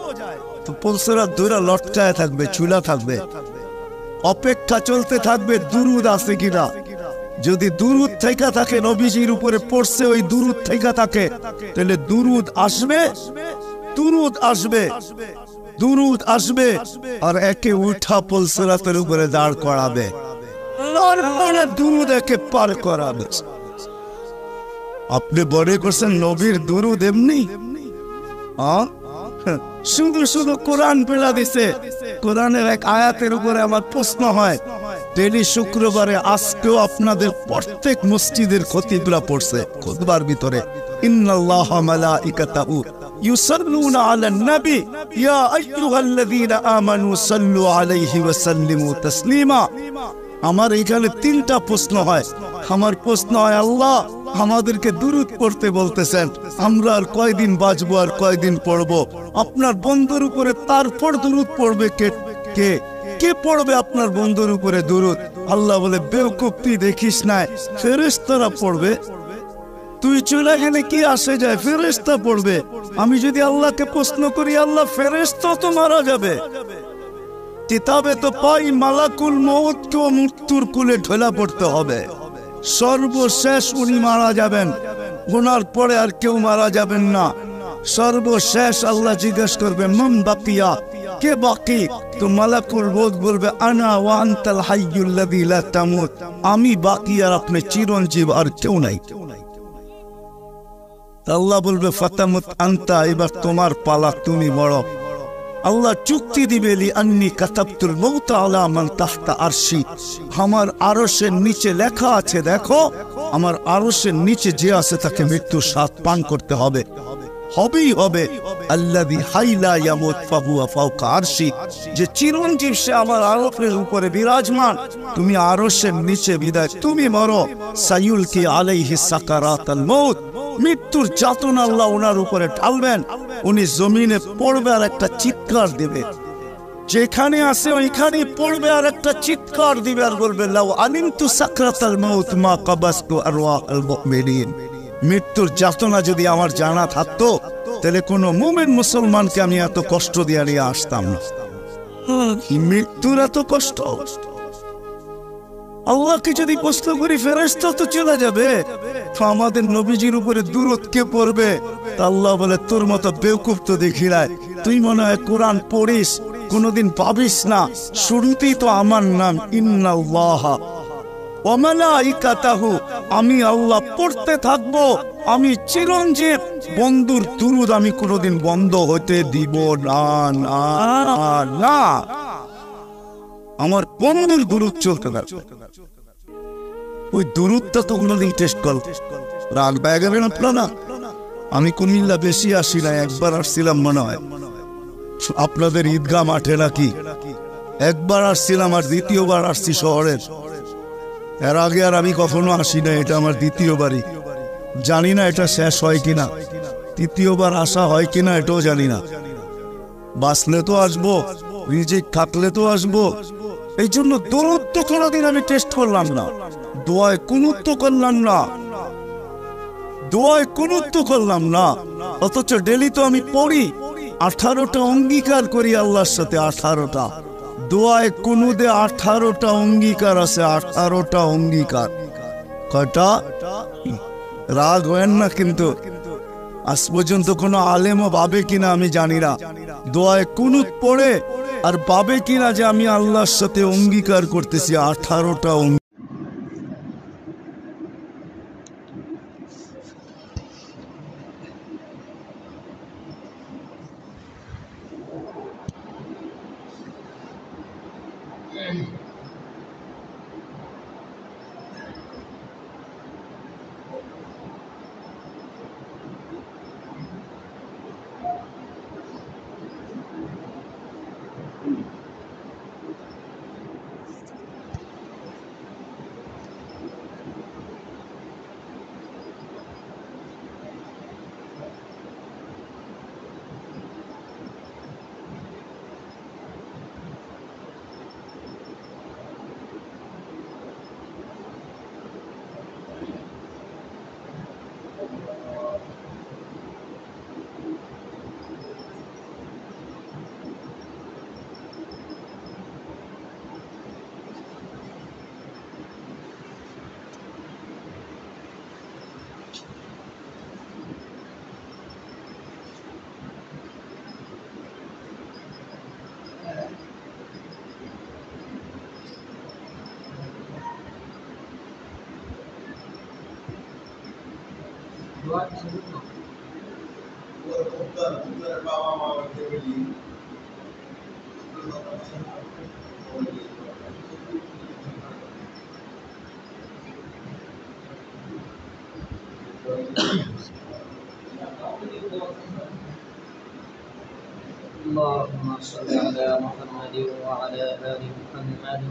তো পুলসিরাত ধরে লটকায় থাকবে, চুলা থাকবে, অপেক্ষা চলতে থাকবে দুরুদ আছে কিনা। যদি দুরুদ থেকে থাকে, নবীজির উপরে পড়ছে, ওই দুরুদ থেকে থাকে, তাহলে দুরুদ আসবে, দুরুদ আসবে, দুরুদ আসবে, আর একে উঠা পুলসিরাতের উপরে দাঁড় করাবে, দুরুদ একে পার করাবে। আপনি মনে করছেন নবীর দুরুদ এমনি? শুধু শুধু কোরআন পেলা দিছে। কোরআনের এক আয়াতের উপরে আমার প্রশ্ন হয়, ডেলি শুক্রবারে আজকেও আপনাদের প্রত্যেক মসজিদের খতিবরা পড়ছে খুতবার ভিতরে, ইন্নাল্লাহা মালাইকাতাহু ইউসাল্লুনা আলান নবী ইয়া আইয়ুহাল্লাযীনা আমানু সাল্লু আলাইহি ওয়া সাল্লিমু তাসলিমা। আমার এখানে তিনটা প্রশ্ন হয়। আমার প্রশ্ন হয়, আল্লাহ আমাদেরকে দুরুদ পড়তে বলতেছেন, আমরা আর কয়দিন বাঁচবো, আর কয়দিন পড়বো? আপনার বন্ধুর উপরে তারপর দুরুদ পড়বে কে? কে কে পড়বে আপনার বন্ধুর উপরে দুরুদ? আল্লাহ বলে, বেওকুফ তুই দেখিস না, ফেরেশতারা পড়বে। তুই চলে গেলে কি আসে যায়? ফেরেশতা পড়বে। আমি যদি আল্লাহকে প্রশ্ন করি, আল্লাহ ফেরেশতা তো মারা যাবে, কিতাবে তো পাই মালাকুল মউতকেও মৃত্যুর কুলে ঢোলা পড়তে হবে। সর্বশেষ উনি মারা যাবেন, ওনার পরে আর কেউ মারা যাবেন না। সর্বশেষ আল্লাহ জিজ্ঞেস করবে, মান বাকিয়া, কে বাকি? তো মালাকুল মউত বলবে, আনা ওয়া আনতাল হাইয়ুল্লাযী লা তামুত, আমি বাকি আর আপনি চিরঞ্জীব, আর কেউ নাই। আল্লাহ বলবে, ফাতামুত আনতা, এবার তোমার পালা, তুমি মরো। আল্লাহ চুক্তি দিবে, লি আন্নি কাতাবতুল মউত আলা মান তাহতা আরশি, আমার আরশের নিচে লেখা আছে, দেখো আমার আরশের নিচে যে আছে তাকে মৃত্যুর স্বাদ পান করতে হবে, হবেই হবে। আল্লাযী হাইলা ইয়ামুত ফাহুয়া ফাওকা আরশি, যে চিরঞ্জীব সে আমার আরশের উপরে বিরাজমান, তুমি আরশের নিচে বিদায় তুমি মরো। সায়ুলকি আলাইহি সাকারাতাল মউত, মৃত্যুর যাতনা আল্লাহ ওনার উপরে ঢালবেন, উনি জমিনে পড়বে আর একটা চিৎকার দিবে, যেখানে আছে ওইখানে পড়বে আর একটা চিৎকার দিবে, আর বলবে, লাউ আলিমতু সাকরাতাল মউত মা কাবাসতু আরওয়াহাল মুমিনিন, মৃত্যুর যাতনা যদি আমার জানা থাকতো তাহলে কোন মুমিন মুসলমানকে আমি এত কষ্ট দিয়ে নিয়ে আসতাম না। মৃত্যুর এত কষ্ট, আল্লাহকে যদি প্রশ্ন করি, ফেরেশতা তো চলে যাবে, তো আমাদের নবীজির উপরে দুরূদ কে পড়বে? আল্লাহ বলে, তোর মতো বেওকুফ তো দেখি নাই, তুই মনে হয় কোরআন পড়িস, কোনদিন পাবিস না। শুরুতেই তো আমার নাম ইন্নাল্লাহা ওয়া মালাইকাতাহু, আমি আল্লাহ পড়তে থাকবো, আমি চিরঞ্জীব, বন্ধুর দুরূদ আমি কোনদিন বন্ধ হতে দিব না, না না, আমার বন্ধুর দুরূদ চলতে থাকবে। ওই দুরূদটা তো কোনদিন টেস্ট করো, রাগ ব্যাগাবেন আপনারা। আমি কুমিল্লা বেশি আসি না, একবার আসছিলাম মনে হয় আপনাদের ঈদগাহ মাঠে নাকি, একবার আসছিলাম, আর দ্বিতীয়বার আসছি শহরের। এর আগে আর আমি কখনো আসি না, এটা আমার দ্বিতীয়বারই। জানি না এটা শেষ হয় কিনা, তৃতীয়বার আসা হয় কিনা এটাও জানি না। বাঁচলে তো আসবো, রিজিক থাকলে তো আসবো। এই জন্য দরুদ তো কোনোদিন আমি টেস্ট করলাম না, দোয়ায় কুনুত তো করলাম না, দোয়ায় কুনুত তো করলাম না, অথচ ডেলি তো আমি পড়ি, 18টা অঙ্গীকার করি আল্লাহর সাথে, 18টা দোয়ায় কুনুদে 18টা অঙ্গীকার আছে, 18টা অঙ্গীকার। কয়টা? রাগ হয় না কিন্তু, আজ পর্যন্ত কোনো আলেমও ভাবে কিনা আমি জানি না, দোয়ায় কুনুত পড়ে আর ভাবে কিনা যে আমি আল্লাহর সাথে অঙ্গীকার করতেছি 18টা অঙ্গীকার। اللهم صل على محمد وعلى آل محمد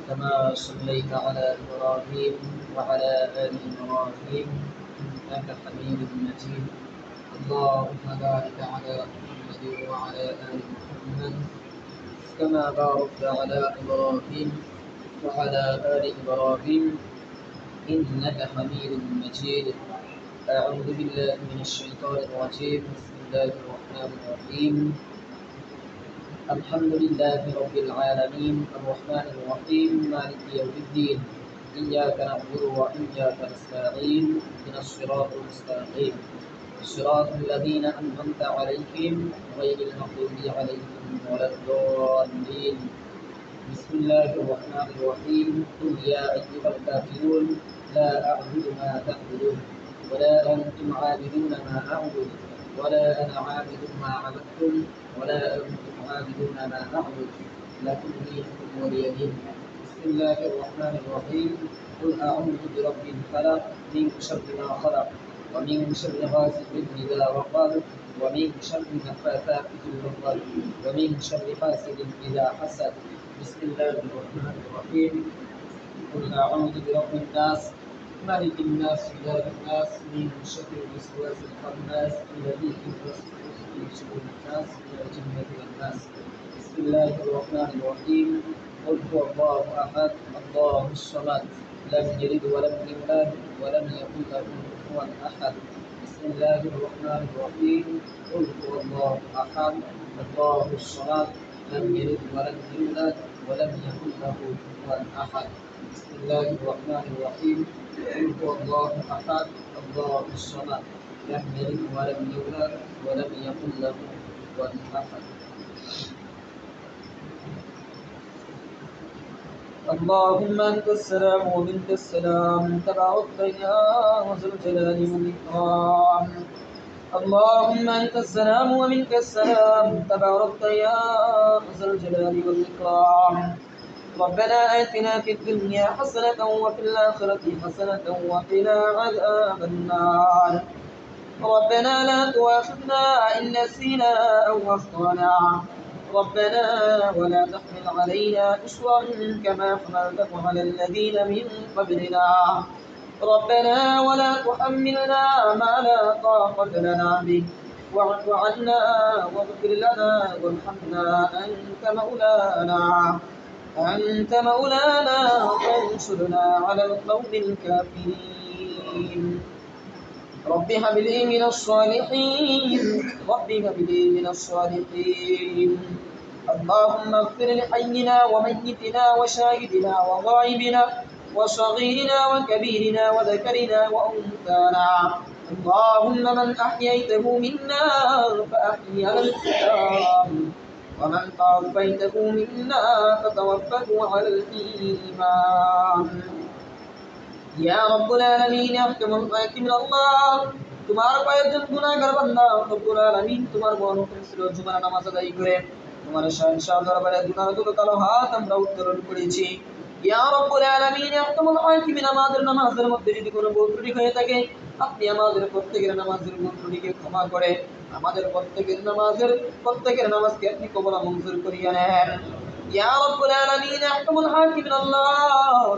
كما صليت على إبراهيم وعلى آل إبراهيم إنك حميد مجيد. اللهم بارك على محمد وعلى آل محمد كما باركت على إبراهيم وعلى آل إبراهيم إنك حميد مجيد. أعوذ بالله من الشيطان الرجيم. بسم الله الرحمن الرحيم. الحمد لله رب العالمين الرحمن الرحيم مالك يوم الدين. إياك نعبد وإياك نستعين اهدنا الصراط المستقيم صراط الذين أنعمت عليهم غير المغضوب عليهم ولا الضالين. بسم الله الرحمن الرحيم. قل يا أيها الكافرون لا أعبد ما تعبدون ولا أنتم عابدون ما أعبد ولا أنا عابد ما عبدتم ولا أنتم عابدون ما أعبد لكم دينكم ولي دين. بسم الله الرحمن الرحيم. قل أعوذ برب الفلق من شر ما خلق ومن شر غاسق إذا وقب ومن شر النفاثات في العقد ومن شر حاسد إذا حسد. بسم الله الرحمن الرحيم. قل أعوذ برب الناس مالك الناس إله الناس من شر الوسواس الخناس الذي يوسوس في صدور الناس من الجنة والناس. بسم الله الرحمن الرحيم. قل هو الله أحد الله الصمد لم يلد ولم يولد ولم يكن له كفوا أحد. بسم الله الرحمن الرحيم. قل هو الله أحد الله الصمد لم يلد ولم يولد ولم يكن له كفوا أحد. بسم الله الرحمن الرحيم. قل هو الله أحد الله الصمد لم يلد ولم يولد ولم يكن له كفوا أحد. اللهم أنت السلام ومنك السلام تباركت يا ذا الجلال والإكرام. اللهم أنت السلام ومنك السلام تباركت يا ذا الجلال والإكرام. ربنا آتنا في الدنيا حسنة وفي الآخرة حسنة وقنا عذاب النار. ربنا لا تؤاخذنا إن نسينا أو أخطأنا. ربنا ولا تحمل علينا إصرا كما حملته على الذين من قبلنا. ربنا ولا تحملنا ما لا طاقة لنا به واعف عنا واغفر لنا وارحمنا أنت مولانا فانصرنا على القوم الكافرين. رب هب لي من الصالحين رب هب لي من الصالحين. اللهم اغفر لحينا وميتنا وشاهدنا وغائبنا وصغيرنا وكبيرنا وذكرنا وأنثانا. اللهم من أحييته منا فأحيي على الإسلام ومن توفيته منا فتوفه على الإيمان. या रब्बुल आलमीन अहकमुल हाकिम अल्लाह তোমার কয়েকজন গুনাহগার বান্দা রব্বুল আলামিন তোমার মনোনীত ছিল জুমার নামাজ আদায় করে তোমার শাহ দরবারে গুনাহগুলো কালো হাত আমরা উত্তোলন করেছি। ইয়া রব্বুল আলামিন আহকামুল হাকিমিন আমাদের নামাজের মধ্যে যদি কোনো ভুল ত্রুটি হয়ে থাকে আপনি আমাদের প্রত্যেকের নামাজের ভুল ত্রুটিকে ক্ষমা করে আমাদের প্রত্যেকের নামাজকে আপনি কবুল মঞ্জুর করিয়া নেন। ইয়া রব্বুল আলামিন আহকামুল হাকিমিন আল্লাহ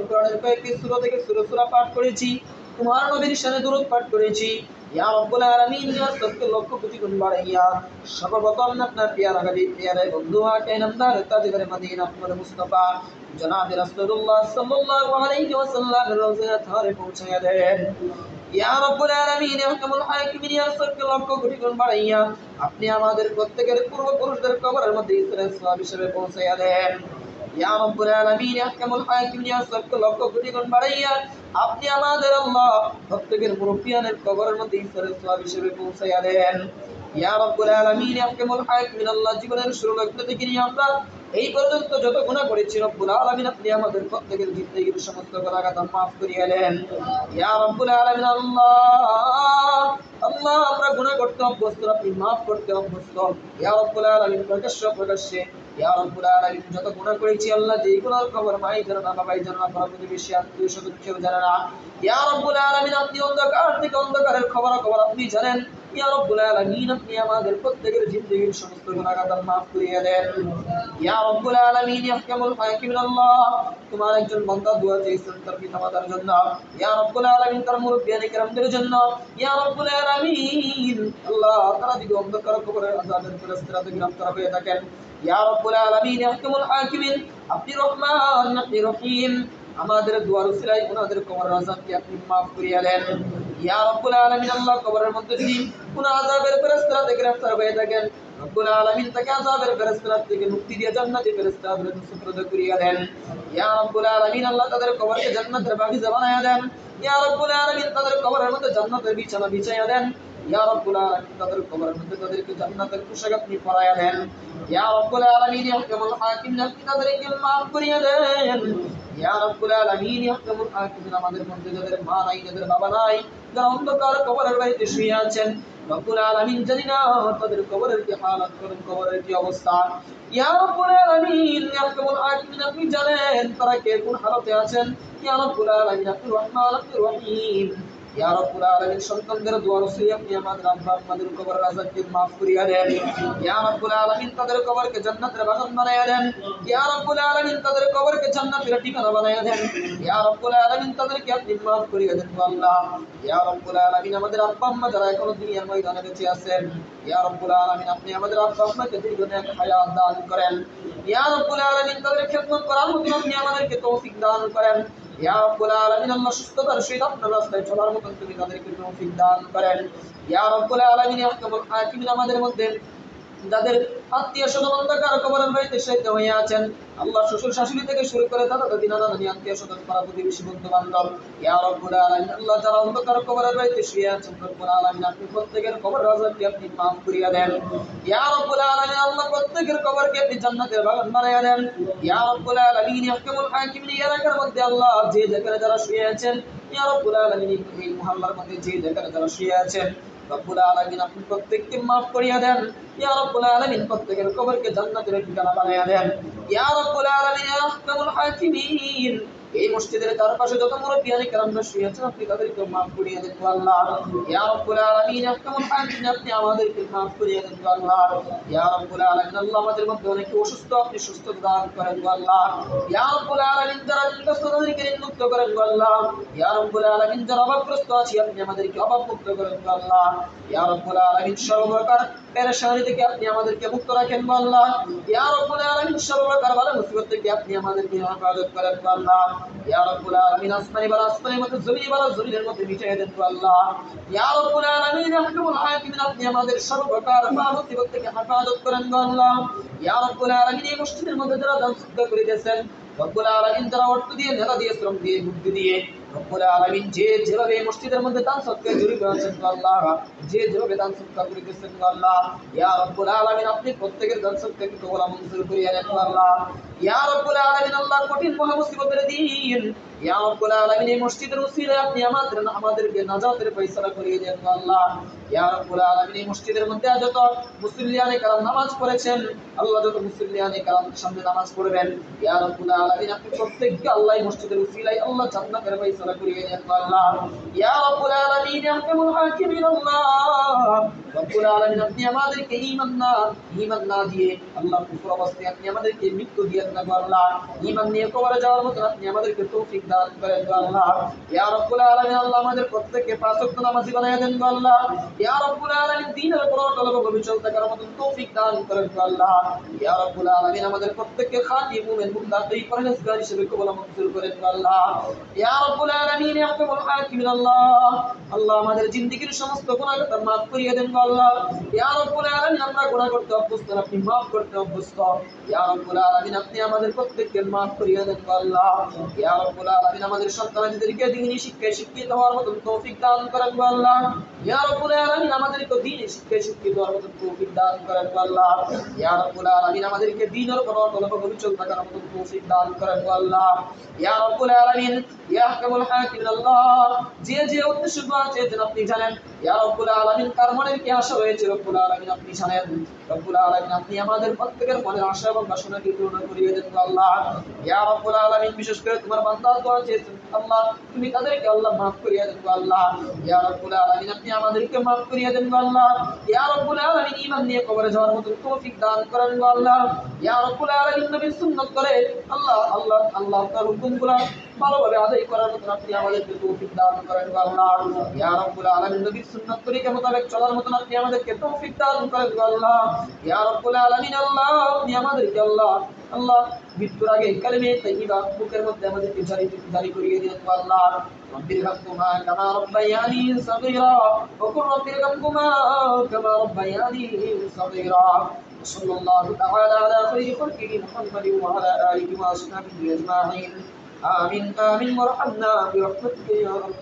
কোরআনের কয়েকটি সূরা থেকে সূরা পাঠ করেছি তোমার নবীর শানে দরুদ পাঠ করেছি। ইয়া রব্বুল আলামিন ইয়া সবকে লক্ষ কোটি গুণ বাড়াইয়া সর্বপ্রথম আপনার প্যারা হাবিব প্যারা বন্ধু আকে নামদার তাজদার মদিনা আহমদ মুস্তাফা জনাব রাসূলুল্লাহ সাল্লাল্লাহু আলাইহি ওয়াসাল্লাম রওজা তারে পৌঁছায়া দেন। ইয়া রব্বুল আলামিন আহকামুল হাকিমিন ইয়া সবকে লক্ষ কোটি গুণ বাড়াইয়া আপনি আমাদের প্রত্যেকের পূর্বপুরুষদের কবরের মধ্যে ইসরাত সওয়াব হিসেবে পৌঁছায়া দেন। ইয়া রব্বুল আলামিন আহকামুল হাকিমিন ইয়া সবকে লক্ষ কোটি গুণ বাড়াইয়া আপনি আমাদের আল্লাহ প্রত্যেকের মুরব্বিয়ানের কবরের মধ্যে ইসরাত সওয়াব হিসেবে পৌঁছায়া দেন। ইয়া রাব্বুল আলামিন আহকামুল হাকিমিন আল্লাহ জীবনের শুরু লগ্ন থেকে নিয়ে আমরা এই পর্যন্ত যত গুনাহ করেছি রব্বুল আলামিন আপনি আমাদের প্রত্যেকের জিন্দেগীর সমস্ত গুনাহগাতা মাফ করিয়ে দেন ইয়া রাব্বুল আলামিন আল্লাহ আল্লাহ আমরা গুনাহ করতে অভ্যস্ত আপনি মাফ করতে অভ্যস্ত ইয়া রাব্বুল আলামিন প্রকাশ্যে ইয়া রাব্বুল আলামিন যত গুনাহ করেছি আল্লাহ যেই গুনাহর খবর মাই জানে না বাবাই জানে না পাড়া প্রতিবেশী আত্মীয় স্বজন কেউ জানে না ইয়া রাব্বুল আলামিন আপনি অন্ধকার থেকে অন্ধকারের খবর আপনি জানেন ইয়া রাব্বুল আলামিন আপনি আমাদের প্রত্যেকের জিন্দেগীর সমস্ত গুনাহগাতা মাফ করিয়ে দেন ইয়া রাব্বুল আলামিন ইয়াহকামুল হাকিমিন আল্লাহ তোমার একজন বান্দা দোয়া চেয়েছেন তার পিতামাতার জন্য ইয়া রাব্বুল আলামিন তার মুরব্বিয়ানে কেরামদের জন্য ইয়া রাব্বুল আলামিন আল্লাহ তারা যদি অন্ধকার কবরের আযাবের ফেরেশতাদের গ্রেফতার হয়ে থাকেন ইয়া রাব্বুল আলামিন ইয়াহকামুল হাকিমিন আপনি রহমান আপনি রহিম আমাদের দুয়ার উসিলায় ওনাদের কবরের আযাবকে আপনি maaf করিয়ে দেন ইয়া রাব্বুল আলামিন আল্লাহ কবরের মধ্যে যদি কোন আযাবের ফেরেশতারা থেকে গ্রেফতার হয়ে থাকেন রব্বুল আলামিন তাকে আযাবের ফেরেশতারা থেকে মুক্তি দিয়ে জান্নাতের ফেরেশতাদের সুপ্রদ করিয়ে দেন ইয়া রাব্বুল আলামিন আল্লাহ তাদের কবরকে জান্নাতের বাগিচা বানায়া দেন ইয়া রাব্বুল আলামিন তাদের কবরের মধ্যে জান্নাতের বিছানা বিছায়া দেন ইয়া রাব্বুল আলামিন তাদের কবরের মধ্যে তাদেরকে জান্নাতের পোশাক আপনি পরায়া দেন ইয়া রাব্বুল আলামিন ইয়াহকামুল হাকিম আপনি তাদেরকে maaf করিয়ে দেন ইয়া রাব্বুল আলামিন ইয়াহকামুল হাকিম আমাদের মধ্যে যাদের মা নাই যাদের বাবা নাই যারা অন্ধকার কবরের বাড়িতে শুয়ে আছেন রব্বুল আলামিন জানি না তাদের কবরের কি হালাত করেন কবরের কি অবস্থা ইয়া রাব্বুল আলামিন ইয়াহকামুল হাকিম আপনি জানেন তারা কে কোন হালতে আছেন ইয়া রাব্বুল আলামিন আপনি রহমান আপনি রহিম ইয়া রাব্বুল আলামিন সন্তানদের দোয়া রসিয়ে আপনি আমাদের আব্বা আমাদের কবরের আযাবকে maaf করিয়ে দেন ইয়া রাব্বুল আলামিন তাদের কবরকে জান্নাতের বাগান বানায়া দেন ইয়া রাব্বুল আলামিন তাদের কবরকে জান্নাতের ঠিকানা বানায়া দেন ইয়া রাব্বুল আলামিন তাদেরকে আপনি maaf করিয়ে দেন আল্লাহ ইয়া রাব্বুল আলামিন আমাদের আব্বা আম্মা যারা এখনো দুনিয়ার ময়দানে বেঁচে আছেন ইয়া রাব্বুল আলামিন আপনি আমাদের আব্বা আম্মাকে দীর্ঘদিন হায়াত দান করেন ইয়া রাব্বুল আলামিন তাদের খেদমত করার মতো আপনি আমাদেরকে তৌফিক দান করেন ইয়া রাব্বুল আলামিন আল্লাহ সুস্থতার সহিত আপনার রাস্তায় চলার মতো তুমি তাদেরকে তৌফিক দান করেন ইয়া রাব্বুল আলামিন ইয়াহকামুল হাকিম আমাদের মধ্যে যাদের আত্মীয় স্বজন অন্ধকার কবরের বাড়িতে শহীদ হয়ে আছেন আল্লাহ শ্বশুর শাশুড়ি থেকে শুরু করে দাদা দাদি নানা নানি আত্মীয় স্বজন পাড়া প্রতিবেশী বন্ধু বান্ধব ইয়া রাব্বুল আলামিন আল্লাহ যারা অন্ধকার কবরের বাড়িতে শুয়ে আছেন রব্বুল আলামিন আপনি প্রত্যেকের কবরের আযাবকে আপনি maaf করিয়ে দেন ইয়া রাব্বুল আলামিন আল্লাহ প্রত্যেকের কবরকে আপনি জান্নাতের বাগান বানায়া দেন ইয়া রাব্বুল আলামিন ইয়াহকামুল হাকিম এই এলাকার মধ্যে আল্লাহ যে যেখানে যারা শুয়ে আছেন ইয়া রাব্বুল আলামিন এই মহল্লার মধ্যে যে যেখানে যারা শুয়ে আছেন রব্বুল আলামিন আপনি প্রত্যেককে maaf করিয়ে দেন ইয়া রাব্বুল আলামিন প্রত্যেকের কবরকে জান্নাতের ঠিকানা বানায়া দেন ইয়া রাব্বুল আলামিন ইয়া আহকামুল হাকিমিন এই মসজিদের চারপাশে যত মুরব্বিয়ানে কেরামরা শুয়ে আছেন আপনি তাদেরকে maaf করিয়ে দেন আল্লাহ ইয়া রাব্বুল আলামিন ইয়া আহকামুল হাকিমিন আপনি আমাদেরকে maaf করিয়ে দেন আল্লাহ ইয়া রাব্বুল আলামিন আল্লাহ আমাদের মধ্যে অনেকে অসুস্থ আপনি সুস্থতা দান করেন আল্লাহ ইয়া রাব্বুল আলামিন যারা ঋণগ্রস্ত তাদেরকে ঋণমুক্ত করেন আল্লাহ ইয়া রাব্বুল আলামিন যারা অভাবগ্রস্ত আছি আপনি আমাদেরকে অভাবমুক্ত করেন আল্লাহ ইয়া রাব্বুল আলামিন সর্বপ্রকার পেরেশানি থেকে আপনি আমাদেরকে মুক্ত রাখেন আল্লাহ ইয়া রাব্বুল আলামিন সর্বপ্রকার বালা মুসিবত থেকে আপনি আমাদেরকে হেফাজত করেন আল্লাহ ইয়া রাব্বুল আলামিন আসমানের মধ্যে জমিনের মধ্যে মিটিয়ে দেন আল্লাহ ইয়া রাব্বুল আলামিন আহকামুল হাকিমিন আপনি আমাদের সর্বপ্রকার বালা মুসিবত থেকে হেফাজত করেন আল্লাহ ইয়া রাব্বুল আলামিন এই মসজিদের মধ্যে যারা দান সদকা করে দিয়েছেন রব্বুল আলামিন যারা অর্থ দিয়ে নেতা দিয়ে শ্রম দিয়ে বুদ্ধি দিয়ে রব্বুল আলামিন যে যেভাবে এই মসজিদের মধ্যে দান সদকায় জড়িত আছেন আল্লাহ যে যেভাবে দান সদকা করিতেছেন আল্লাহ ইয়া রব্বুল আলামিন আপনি প্রত্যেকের দান সদকাকে কবুল মঞ্জুর করিয়া নেন আল্লাহ ইয়া রব্বুল আলামিন আল্লাহ কঠিন মহা মুসিবতের দিন ইয়া রব্বুল আলামিন এই মসজিদের উসিলায় আপনি আমাদেরকে নাজাতের ফয়সালা করিয়ে দেন আল্লাহ ইয়া রব্বুল আলামিন এই মসজিদের মধ্যে যত মুসল্লিয়ানে کرام নামাজ পড়েছেন আল্লাহ যত মুসল্লিয়ানে کرام সামনে নামাজ পড়বেন ইয়া রব্বুল আলামিন আপনি প্রত্যেককে আল্লাহ এই মসজিদের উসিলায় আল্লাহ জান্নাতের ফয়সালা করিয়ে দেন আল্লাহ ইয়া রব্বুল আলামিন আহকামুল হাকিমিন আল্লাহ রব্বুল আলামিন আপনি আমাদেরকে ঈমান না দিয়ে আল্লাহ কুফর অবস্থায় আপনি আমাদেরকে মৃত্যু দিয়েন না আল্লাহ ঈমান নিয়ে কবরে যাওয়ার মতো আপনি আমাদেরকে তৌফিক দান করেন আল্লাহ ইয়া রব্বুল আলামিন আল্লাহ আমাদের প্রত্যেককে পাঁচ ওয়াক্ত নামাজি বানায়া দেন আল্লাহ ইয়া রব্বুল আলামিন দ্বীনের উপর অটল ভাবে চলতে করার মতো তৌফিক দান করেন আল্লাহ ইয়া রব্বুল আলামিন আমাদের প্রত্যেককে খাঁটি মুমিন মুত্তাকি পরহেজগার হিসেবে কবুল মঞ্জুর করেন আল্লাহ ইয়া রব্বুল রব্বুল আলামিন ইয়া আহকামুল হাকিমিন আল্লাহ আল্লাহ আমাদের জিন্দেগীর সমস্ত গুনাহ কথা maaf করিয়ে দেন গো আল্লাহ ইয়া রব্বুল আলামিন আমরা গুনাহ করতে অভ্যস্ত আপনি maaf করতে অভ্যস্ত ইয়া রব্বুল আলামিন আপনি আমাদের প্রত্যেককে maaf করিয়ে দেন গো আল্লাহ ইয়া রব্বুল আলামিন আমাদের সন্তানদেরকে দ্বীনি শিক্ষায় শিক্ষিত হওয়ার মতো তৌফিক দান করেন গো আল্লাহ ইয়া রব্বুল আলামিন আমাদেরকে দ্বীনি শিক্ষায় শিক্ষিত হওয়ার মতো তৌফিক দান করেন গো আল্লাহ ইয়া রব্বুল আলামিন আমাদেরকে দ্বীনের উপর অটল অবিচল থাকার মতো তৌফিক দান করেন গো আল্লাহ ইয়া রব্বুল আলামিন ইয়া আহকামুল হাকিমিন আল্লাহ যে উদ্দেশ্য আছে আপনি জানেন ইয়া রব্বুল আলামিন কার মনের কি আশা রয়েছে রব্বুল আলামিন আপনি জানেন রব্বুল আলামিন আপনি আমাদের প্রত্যেকের মনের আশা এবং বাসনাকে পূরণ করিয়ে দেন গো আল্লাহ ইয়া রব্বুল আলামিন বিশেষ করে তোমার বান্দা দোয়া চেয়েছেন আল্লাহ তুমি তাদেরকে আল্লাহ maaf করিয়ে দেন গো আল্লাহ ইয়া রব্বুল আলামিন আপনি আমাদেরকে maaf করিয়ে দেন গো আল্লাহ ইয়া রব্বুল আলামিন ঈমান নিয়ে কবরে যাওয়ার মতো তৌফিক দান করেন গো আল্লাহ ইয়া রব্বুল আলামিন নবীর সুন্নাত করে আল্লাহ তার হুকুমগুলো ভালোভাবে আদায় করার মতো আপনি আমাদেরকে তৌফিক দান করেন গো আল্লাহ ইয়া রব্বুল আলামিন নবীর সুন্নাত তরিকা মোতাবেক চলার মতো আপনি আমাদেরকে তৌফিক দান করেন গো আল্লাহ ইয়া রব্বুল আলামিন আল্লাহ আপনি আমাদেরকে আল্লাহ মৃত্যুর আগে কালিমে তাইয়্যিবা বুকের মধ্যে আমাদেরকে জারি করিয়ে দিন গো আল্লাহ রব্বির হামকুমা কামা রব্বায়ানি সগীরা ওয়া কুর রব্বির হামকুমা কামা রব্বায়ানি সগীরা صلى الله تعالى على خير خلقه محمد وعلى آله وأصحابه أجمعين آمين آمين وارحمنا برحمتك يا رب